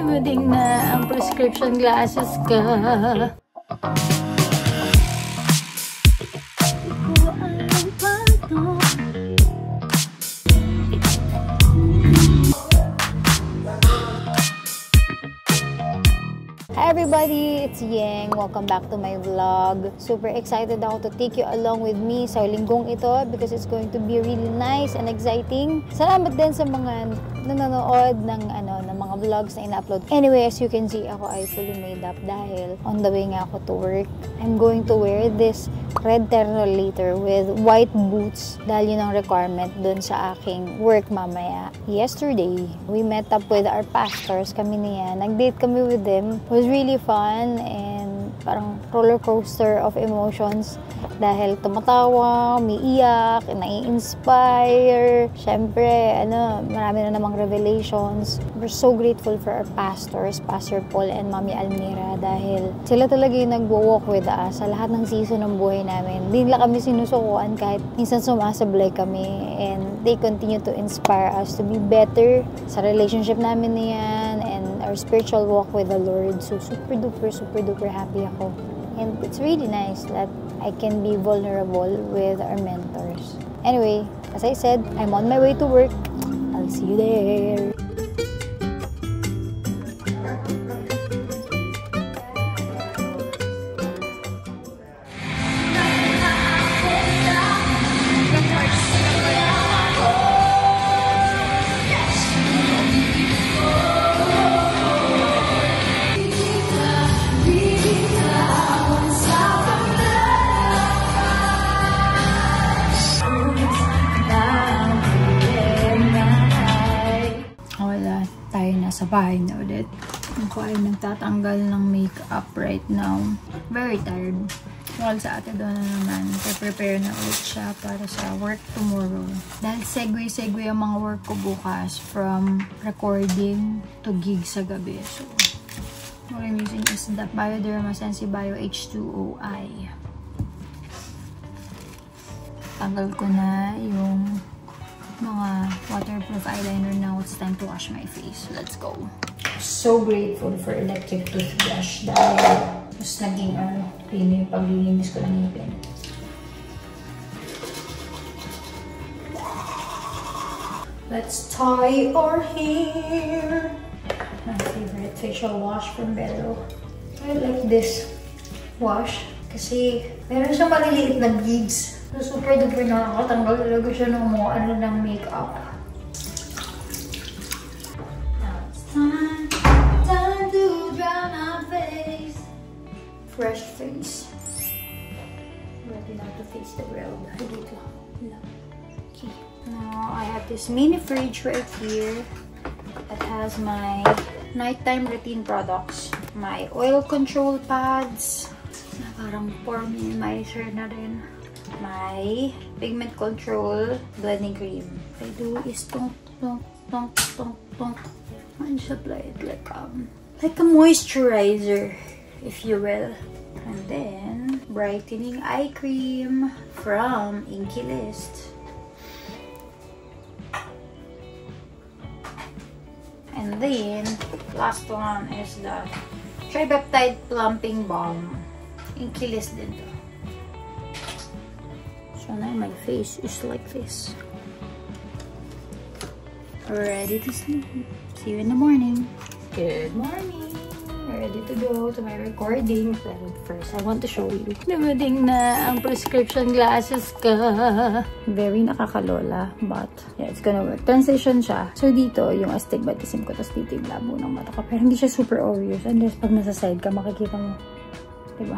Dumating na ang prescription glasses ka. Hi everybody, it's Yeng. Welcome back to my vlog. Super excited ako to take you along with me sa linggong ito because it's going to be really nice and exciting. Salamat din sa mga nanonood ng mga vlogs na ina-upload. Anyway, as you can see, ako ay fully made up dahil on the way nga ako to work. I'm going to wear this red terno later with white boots dahil yun ang requirement dun sa aking work mamaya. Yesterday, we met up with our pastors. Kami niya. Nag-date kami with them. It was really fun and parang roller coaster of emotions dahil tumatawa, umiiyak, nai-inspire. Siyempre, marami na namang revelations. We're so grateful for our pastors, Pastor Paul and Mami Almira dahil sila talaga yung nagwo-walk with us sa lahat ng season ng buhay namin. Hindi nila kami sinusukuan kahit minsan sumasablay kami and they continue to inspire us to be better sa relationship namin niyan and our spiritual walk with the Lord. So super duper happy ako. And it's really nice that I can be vulnerable with our mentors. Anyway, as I said, I'm on my way to work. I'll see you there. Sa bahay na ulit. Ako ay nagtatanggal ng makeup right now. Very tired. While sa ate doon na naman, prepare na ulit siya para sa work tomorrow. Dahil segue ang mga work ko bukas from recording to gig sa gabi. So, what I'm using is the Bioderma Sensibio H2OI. Tanggal ko na yung mga waterproof eyeliner now. It's time to wash my face. Let's go. So grateful for electric toothbrush dahil mas naging clean yung paglilinis ko ng ngipin. Let's tie our hair. My favorite facial wash from Bello. I like this wash kasi meron siyang maliliit na beads. So, super duper nakakatanggal talaga siya ng mga ng makeup. Now it's time to dry my face. Fresh face. Ready now to face the world. Dito. Okay. Now, I have this mini fridge right here that has my nighttime routine products. My oil control pads. Na parang pore minimizer na rin. My pigment control blending cream. What I do is tonk. And just apply it like a moisturizer, if you will. And then brightening eye cream from Inky List. And then last one is the Tripeptide Plumping Balm. Inky List din to. So now my face is like this. Ready to sleep. See you in the morning. Good morning. Ready to go to my recording. But first, I want to show you. Dumating na ang prescription glasses ka. Very nakakalola, but yeah, it's gonna work. Transition siya. So dito, yung astigmatism ko, tapos dito yung labo ng mata ko. Pero hindi siya super obvious. Unless pag nasa side ka, makikita mo. Diba?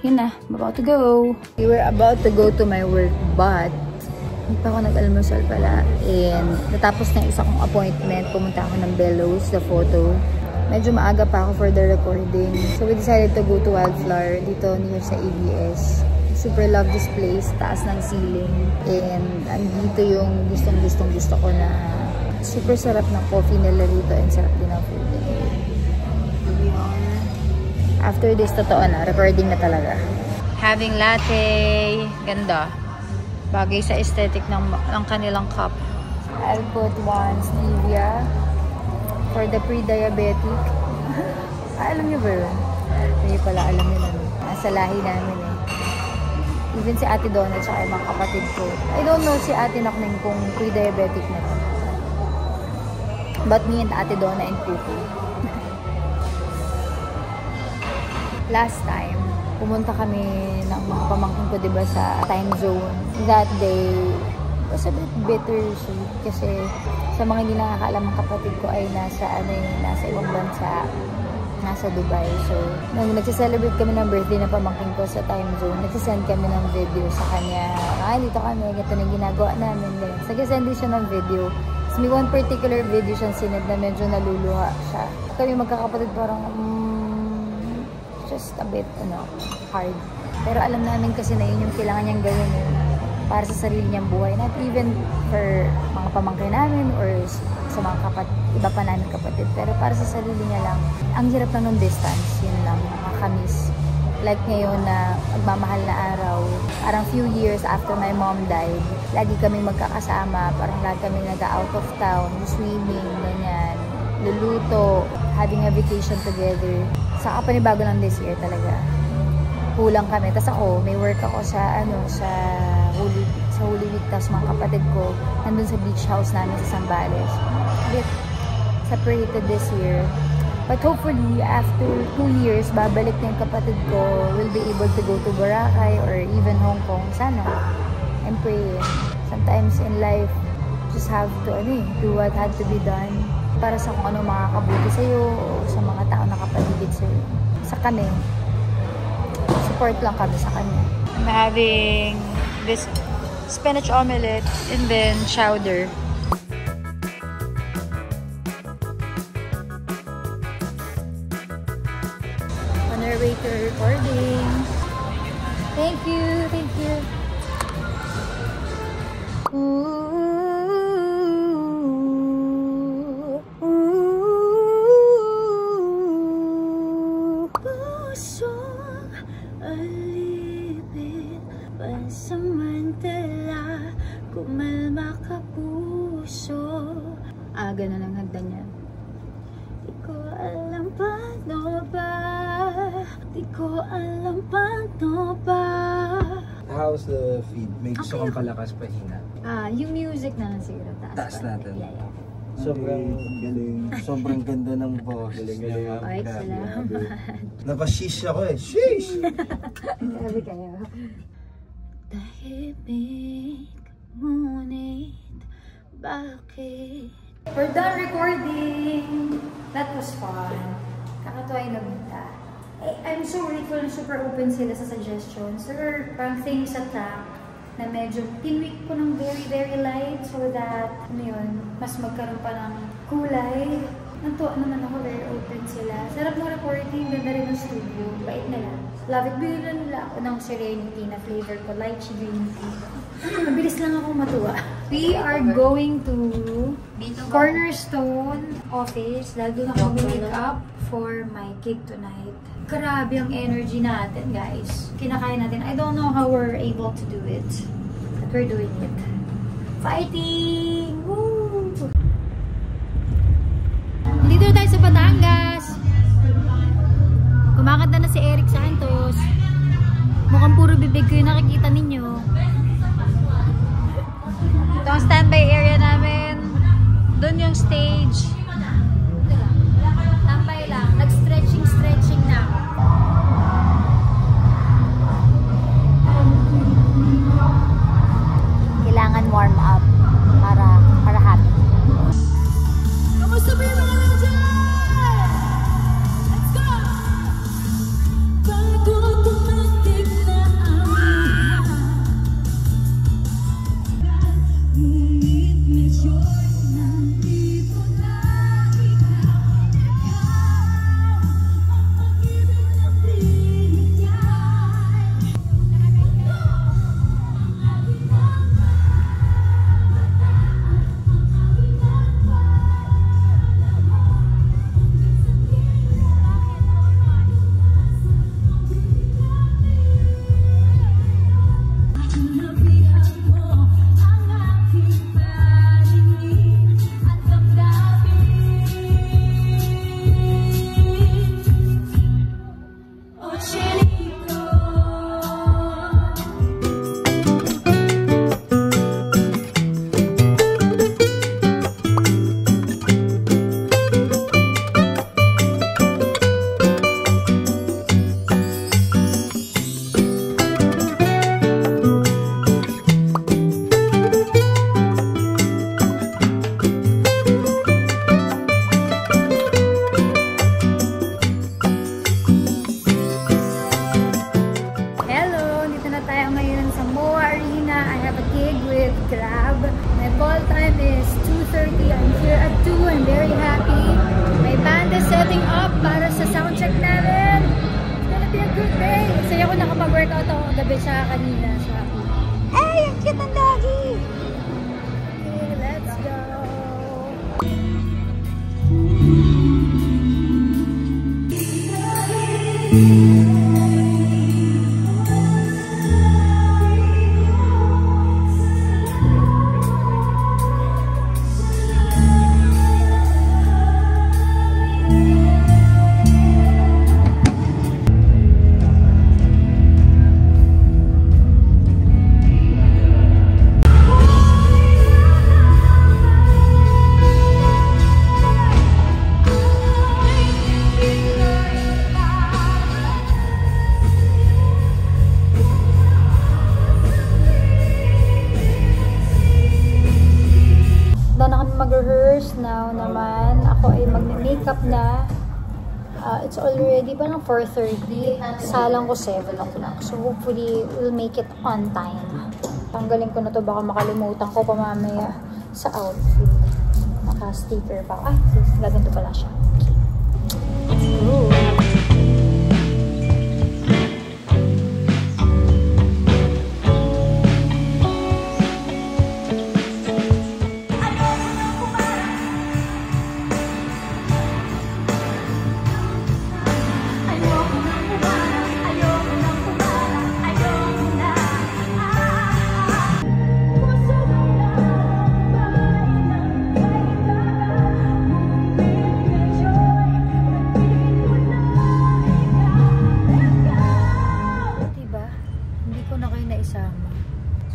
Yun na. I'm about to go. We were about to go to my work, but hindi pa ako nag-almusal pala. And natapos na isa kong appointment. Pumunta ako ng Bellows, the photo. Medyo maaga pa ako for the recording. So we decided to go to Wildflower dito near sa ABS. Super love this place. Taas ng ceiling. And andito yung gusto ko na super sarap ng coffee nila dito and sarap din ng food. After this, totoo na. Recording na talaga. Having latte. Ganda. Bagay sa aesthetic ng kanilang cup. I'll put one stevia for the pre-diabetic. Alam niyo ba yun? Hindi pala alam yun. Nasa lahi namin eh. Even si Ate Donna at yung mga kapatid ko. I don't know si Ate Nakning kung pre-diabetic na to. But me and Ate Donna and Pupu. Last time, pumunta kami ng mga pamangkin ko, diba, sa time zone. That day, was a bit bittersweet kasi sa mga hindi nakakaalam, ang kapatid ko ay nasa ibang bansa, nasa Dubai. So, nung nagsiselebrate kami ng birthday na pamangkin ko sa time zone, nagsisend kami ng video sa kanya. Dito kami, ganito na ginagawa namin. Nag-send din siya ng video. So, may one particular video siyang sinad na medyo naluluha siya. Kami magkakapatid parang, just a bit, hard. Pero alam namin kasi na yun yung kailangan niyang gawin para sa sarili niyang buhay. Not even for mga pamangkin namin or sa mga iba pa namin kapatid. Pero para sa sarili niya lang. Ang hirap lang ng distance. Yun lang, nakakamiss. Like ngayon na magmamahal na araw, parang few years after my mom died, lagi kami magkakasama. Parang lagi kami nag-out of town, swimming, ganyan, luluto, having a vacation together. Saka panibago lang this year talaga. Kulang kami. Tapos ako, may work ako sa Holy Week. Tapos mga kapatid ko, nandun sa beach house namin sa Zambales. A bit separated this year. But hopefully, after 2 years, babalik na yung kapatid ko, will be able to go to Boracay or even Hong Kong. Sana. I'm praying. Sometimes in life, just have to do what had to be done para sa kung ano makakabuti sa'yo o sa mga tao na kapaligid sa'yo. Sa kami, support lang kami sa kanya. I'm having this spinach omelette and then chowder. On our way to recording. Thank you, thank you. Pansamantala, kumalma ka puso. Ganun ang hagdan niya. Di ko alam paano ba, di ko alam paano ba. How's the feed? May gusto kang palakas pahinga? Yung music na siguro. Taas natin. Yeah. Sobrang ganda ng boss. Galing. Ay, salamat. Napashish ako eh. Sheesh! Grabe kayo. Tahimik, ngunit bakit? We're done recording! That was fun. Kakatuwa yung nabunta. I'm so grateful na super open sila sa suggestions. There are parang things sa track na medyo tinwik ko ng very, very light so that, mas magkaroon pa ng kulay. Natuwa naman ako, very open sila. Sarap ng recording, ganda rin ng studio. Bait nila. Love it. Bigyan nila ako ng Serenity na flavor ko, lychee green tea. Mabilis lang ako matuwa. We are going to Cornerstone office. Dahil doon ako make up for my cake tonight. Grabe ang energy natin, guys. Kinakain natin. I don't know how we're able to do it. But we're doing it. Fighting! Woo! Dito tayo sa Batangas. Kumakanta na si Eric Santos. Mukhang puro bibig ko yung nakikita ninyo. Ito ang standby area namin. Doon yung stage. Tambay lang. Nag-stretching na ako. Kailangan warm up para happy. Kamusta ba yung mga nandiyan? Let's go! Bago tumatik na ang ngunit medyo nandito na. kagabi siya kanina sa akin. Ay, ang cute ng doggy! Okay, let's go! Mag-rehearse now naman. Ako ay mag-makeup na. It's already parang 4:30. Salang ko 7 o'clock. So hopefully, we'll make it on time. Tanggalin ko na to. Baka makalimutan ko pa mamaya sa outfit. Naka-sticker pa. Ay, gaganto pala siya. Let's go!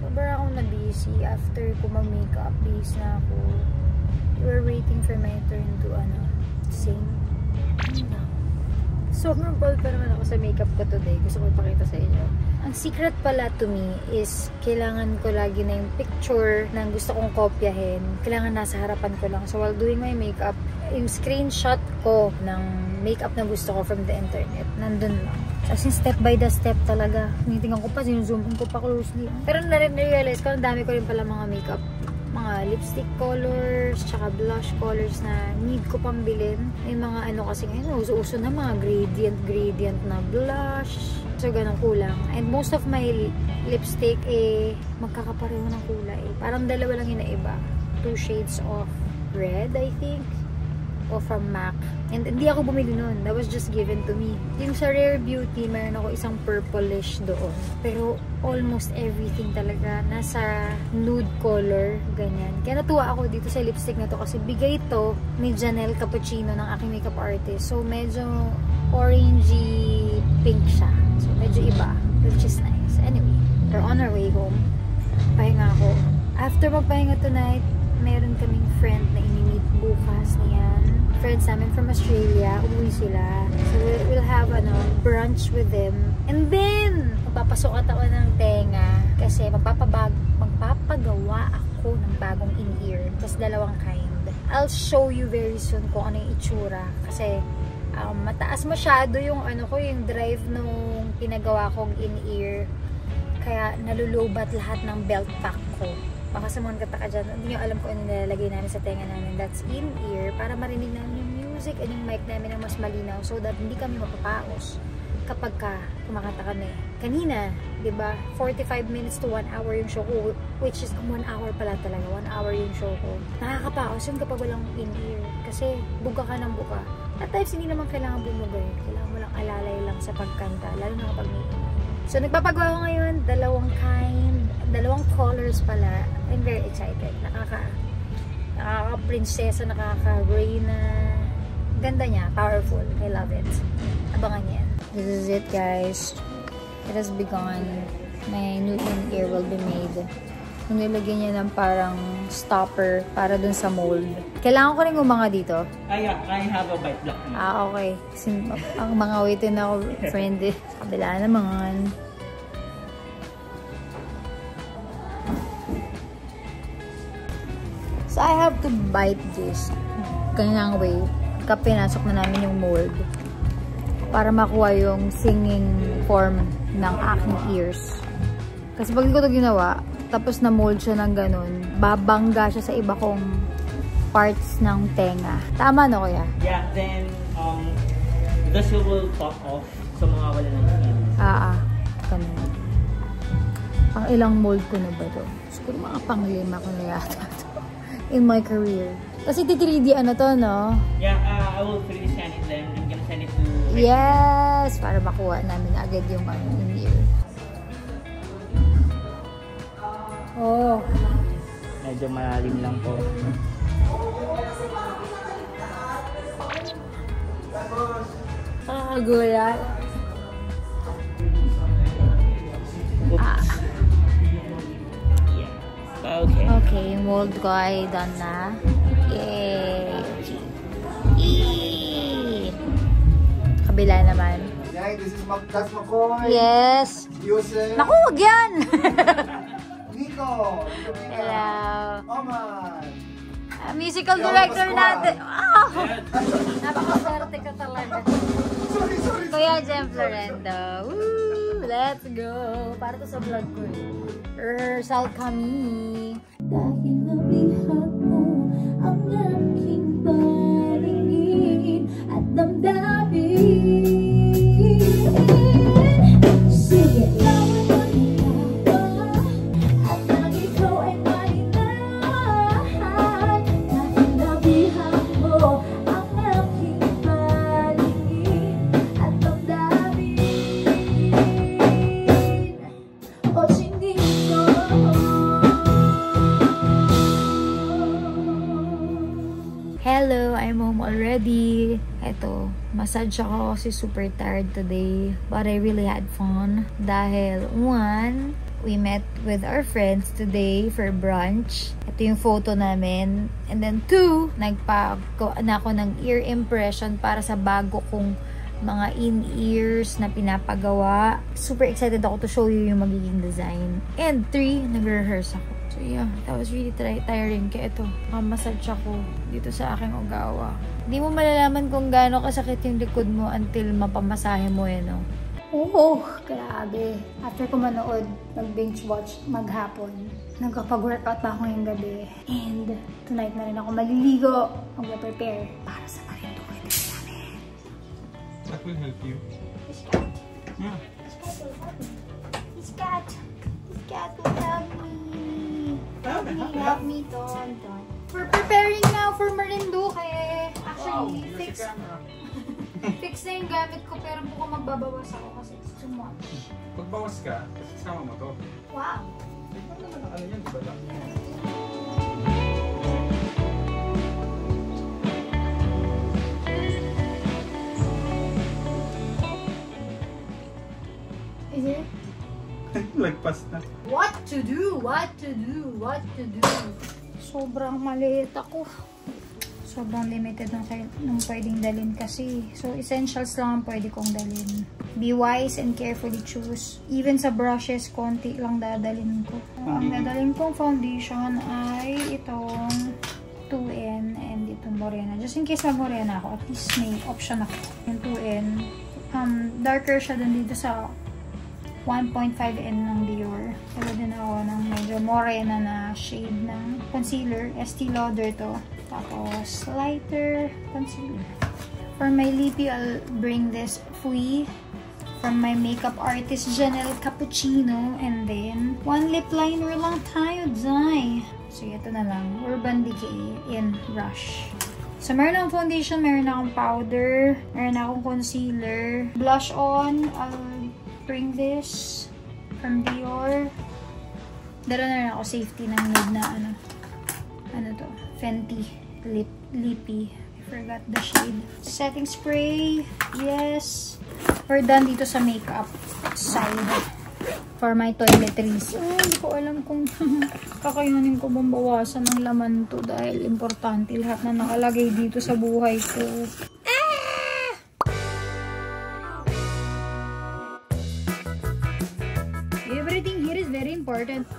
Sobrang akong na-busy after ko mag-makeup. Busy na ako. We're waiting for my turn to sing. Sobrang proud pa naman ako sa makeup ko today. Gusto ko ipakita sa inyo. Ang secret pala to me is kailangan ko lagi na yung picture na gusto kong kopyahin. Kailangan nasa harapan ko lang. So while doing my makeup, yung screenshot ko ng makeup na gusto ko from the internet, nandun lang. As in, step by the step talaga. Tinitingnan ko pa, sinuzoom ko pa closely. Pero na-realize ko, ang dami ko rin pala mga makeup. Mga lipstick colors, tsaka blush colors na need ko pang bilhin. May mga kasi ngayon, uso-uso na mga gradient na blush. So, ganun kulang. And most of my lipstick, magkakapareho ng kulay. Parang dalawa lang yung naiba. 2 shades of red, I think. O from MAC. And hindi ako bumili nun. That was just given to me. Yung sa Rare Beauty, meron ako isang purplish doon. Pero almost everything talaga nasa nude color. Ganyan. Kaya natuwa ako dito sa lipstick na to kasi bigay to ni Janelle Cappuccino ng aking makeup artist. So medyo orangey pink siya. So medyo iba. Which is nice. Anyway, we're on our way home. Pahinga ako. After magpahinga tonight, meron kaming friend na ini-meet bukas niyan. Friends namin from Australia, umuwi sila. So we'll have brunch with them. And then, magpapasukat ako ng tenga kasi magpapagawa ako ng bagong in-ear. Tapos 2 kind. I'll show you very soon kung ano yung itsura. Kasi mataas masyado yung yung drive nung pinagawa kong in-ear. Kaya nalulubat lahat ng belt pack ko. Baka sa mga kataka dyan, hindi nyo alam kung ano nilalagay namin sa tenga namin. That's in-ear para marinig namin yung music and yung mic namin ng mas malinaw so that hindi kami mapapaos kapag kumakanta kami. Kanina, diba, 45 minutes to 1 hour yung show ko, which is 1 hour pala talaga. 1 hour yung show ko. Nakakapaos yun kapag walang in-ear. Kasi buka ka ng buka. At times, hindi naman kailangan bumugay. Kailangan mo lang alalay lang sa pagkanta, lalo na kapag may in-ear. So, nagpapagawa ko ngayon, 2 colors pala. I'm very excited. Nakaka-prinsesa, nakaka-reyna. Ganda niya. Powerful. I love it. Abangan niya. This is it, guys. It has begun. My new in-ear will be made. Nilagyan niya ng parang stopper para dun sa mold. Kailangan ko rin umanga dito. I have a bite block. Okay. Kasi ang mga waitin ako, friend eh. Kabila naman. So, I have to bite this. Kanyang way. Pinasok na namin yung mold. Para makuha yung singing form ng aking ears. Kasi pag ko ito ginawa, tapos na mold siya ng ganun, babangga siya sa iba kong parts ng tenga. Tama no, kuya? Yeah, then, the seal will pop off sa mga wala ng ears. Ganun. Pang ilang mold ko na ba to? Siguro mga pang-5 ko na yata to in my career. Kasi 3D ano to, no? Yeah, I will 3D scan it then. I'm gonna send it to... Yes! Para makuha namin agad yung ano in here. Oh. Medyo malalim lang po. Gulat. Okay. Okay, yung mold ko ay done na. Yay! Yay! Kabila naman. Yeah, this is that's McCoy. Yes! Yusef. Naku, wag yan! Nico. Hello. Oman. Musical director natin. Oh! Napakaswerte ka talaga. Sorry. Kuya Jem Florendo. Woo! Let's go! Para to sa vlog ko eh. Rehearsal kami. Dahil nabihat mo ang aking paligid at damdamin. Sige, lawan mo ikaw at nang ikaw ay mainahan. Dahil nabihat mo ang aking paligid at damdamin. O hindi ko. Hello, I'm home already. Eto, massage ako kasi super tired today. But I really had fun. Dahil, 1, we met with our friends today for brunch. Ito yung photo namin. And then 2, nagpa-ako ng ear impression para sa bago kong mga in-ears na pinapagawa. Super excited ako to show you yung magiging design. And 3, nag-rehearse ako. So yeah, that was really tiring. Kaya ito, massage ako dito sa aking ugawa. Hindi mo malalaman kung gaano kasakit yung likod mo until mapamasahe mo no? Oh, grabe. After ko manood, nag-binge watch maghapon. Nagkapag-workout pa ako ngayong gabi. And tonight na rin ako maliligo. Mag-prepare para sa marindukin namin. That will help you. This cat. Yeah. This cat. This cat will help me. Help me, Don. We're preparing now for Marinduque. Actually, fix na yung gamit ko pero mukhang magbabawas ako kasi it's too much. Pagbawas ka, kasi sama mo to. Wow! Ano yan, diba lang? Is it? Lagpas na. What to do? What to do? What to do? Sobrang maliit ako. Sobrang limited ng pwedeng dalhin kasi. So, essentials lang ang pwede kong dalhin. Be wise and carefully choose. Even sa brushes, konti lang dadalhin ko. Ang dadalhin kong foundation ay itong 2N and itong Morena. Just in case mag-Morena ako, at least may option ako. Yung 2N. Darker siya dun dito sa 1.5N ng Dior. Wala din ako ng medyo morena na shade ng concealer. Estee Lauder to. Tapos, lighter concealer. For my lippy, I'll bring this Fui from my makeup artist, Janelle Cappuccino. And then, 1 lip liner lang tayo, Zay. So, ito na lang. Urban Decay in Rush. So, meron akong foundation, meron akong powder, meron akong concealer. Blush on, I'll bring this from Dior. Dala na rin ako safety ng nude na ano to, Fenty Lippy. I forgot the shade. Setting spray. Yes. We're done dito sa makeup side. For my toiletries. Hindi ko alam kung kakayanin ko bang bawasan ng laman to dahil importante lahat na nakalagay dito sa buhay ko. Everything here is very important.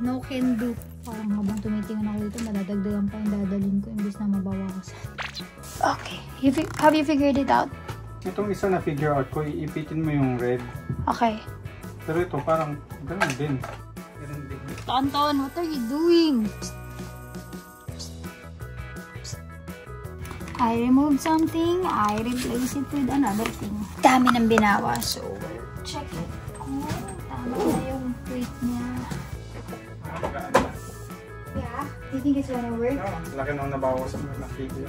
No can do. Parang habang tumitingin ako dito, madadagdagan pa yung dadalhin ko imbis na mabawasan. Okay. Have you figured it out? Itong isa na figure out ko, iipitin mo yung red. Okay. Pero ito parang ganun din. Tonton, what are you doing? I removed something, I replace it with another thing. Dami ng binawa, so we'll check it. Oh, tama na yung think it's gonna work? Oo, laki nung nabawasan mo na video.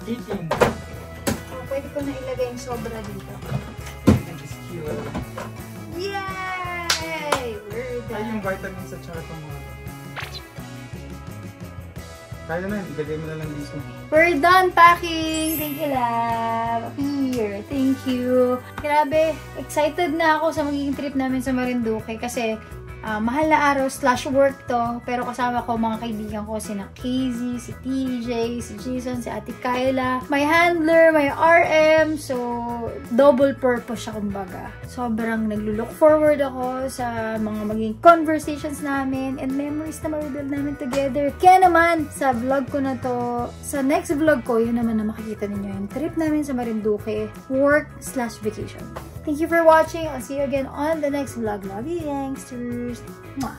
18. Pwede ko na ilagay yung sobra dito. It's cute. Yay! We're Ay, yung done. vitamins at saka itong mga... Kaya na yun, ilagay mo na lang dito. We're done packing! Thank you, love! Here, thank you! Grabe, excited na ako sa magiging trip namin sa Marinduque kasi mahal na araw / work to, pero kasama ko mga kaibigan ko, sina Casey, si TJ, si Jason, si Ate Kyla, may handler, may RM, so double purpose siya kumbaga. Sobrang naglo-look forward ako sa mga maging conversations namin and memories na ma-build namin together. Kaya naman, sa vlog ko na to, sa next vlog ko, yun naman na makikita ninyo yung trip namin sa Marinduque, work / vacation. Thank you for watching. I'll see you again on the next vlog. Love you, youngsters. Mwah.